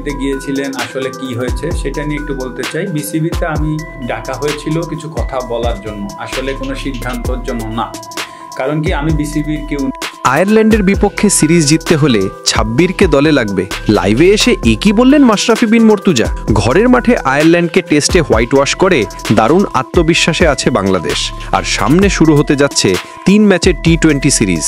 বিসিবিতে গিয়েছিলেন, আসলে কি হয়েছে সেটা নিয়ে একটু বলতে চাই। বিসিবিতে আমি ডাকা হয়েছিল কিছু কথা বলার জন্য, আসলে কোনো সিদ্ধান্তের জন্য না। কারণ কি, আমি বিসিবির কেউ। আয়ারল্যান্ডের বিপক্ষে সিরিজ জিততে হলে ছাব্বিরকে দলে লাগবে। লাইভে এসে একই বললেন মাশরাফি বিন মর্তুজা। ঘরের মাঠে আয়ারল্যান্ডকে টেস্টে হোয়াইট ওয়াশ করে দারুণ আত্মবিশ্বাসে আছে বাংলাদেশ। আর সামনে শুরু হতে যাচ্ছে 3 ম্যাচের টি-20 সিরিজ।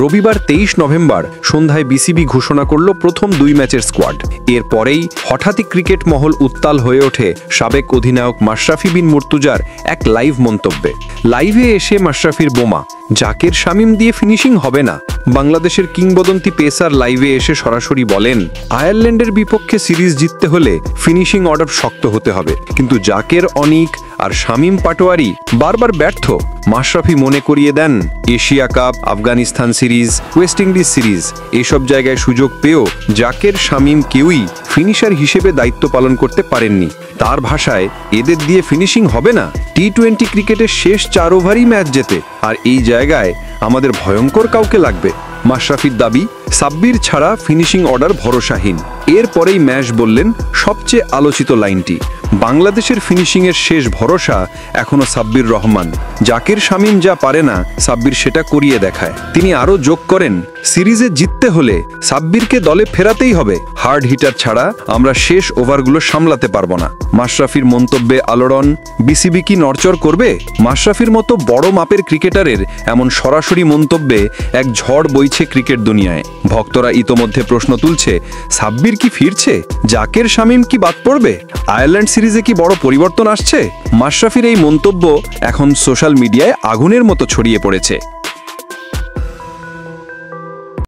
রবিবার 23 নভেম্বর সন্ধ্যায় বিসিবি ঘোষণা করল প্রথম 2 ম্যাচের স্কোয়াড। এরপরেই হঠাৎই ক্রিকেট মহল উত্তাল হয়ে ওঠে সাবেক অধিনায়ক মাশরাফি বিন মর্তুজার এক লাইভ মন্তব্যে। লাইভে এসে মাশরাফির বোমা, জাকের শামীম দিয়ে ফিনিশিং হবে না। বাংলাদেশের কিংবদন্তি পেসার লাইভে এসে সরাসরি বলেন, আয়ারল্যান্ডের বিপক্ষে সিরিজ জিততে হলে ফিনিশিং অর্ডার শক্ত হতে হবে, কিন্তু জাকের, অনিক আর শামীম পাটোয়ারি বারবার ব্যর্থ। মাশরাফি মনে করিয়ে দেন, Asia cup, Afghanistan series, West Indies series এসব জায়গায় সুযোগ পেয়েও জাকের, শামীম কেউই ফিনিশার হিসেবে দায়িত্ব পালন করতে পারেননি। তার ভাষায়, এদের দিয়ে ফিনিশিং হবে না। টি-20 ক্রিকেটের শেষ 4 ওভারই ম্যাচ জেতে, আর এই জায়গায় আমাদের ভয়ঙ্কর কাউকে লাগবে। মাশরাফির দাবি, সাব্বির ছাড়া ফিনিশিং অর্ডার ভরসাহীন। এরপরেই ম্যাচ বললেন সবচেয়ে আলোচিত লাইনটি, বাংলাদেশের ফিনিশিংয়ের শেষ ভরসা এখনো সাব্বির রহমান। জাকের, শামীম যা পারে না, সাব্বির সেটা করিয়ে দেখায়। তিনি আরও যোগ করেন, সিরিজে জিততে হলে সাব্বিরকে দলে ফেরাতেই হবে। হার্ড হিটার ছাড়া আমরা শেষ ওভারগুলো সামলাতে পারবো না। মাশরাফির মন্তব্যে আলোড়ন, বিসিবি কি নড়চড় করবে? মাশরাফির মতো বড় মাপের ক্রিকেটারের এমন সরাসরি মন্তব্যে এক ঝড় বইছে ক্রিকেট দুনিয়ায়। ভক্তরা ইতোমধ্যে প্রশ্ন তুলছে, সাব্বির কি ফিরছে? জাকের, শামীম কি বাদ পড়বে? আয়ারল্যান্ড সিরিজে কি বড় পরিবর্তন আসছে? মাশরাফির এই মন্তব্য এখন সোশ্যাল মিডিয়ায় আগুনের মতো ছড়িয়ে পড়েছে।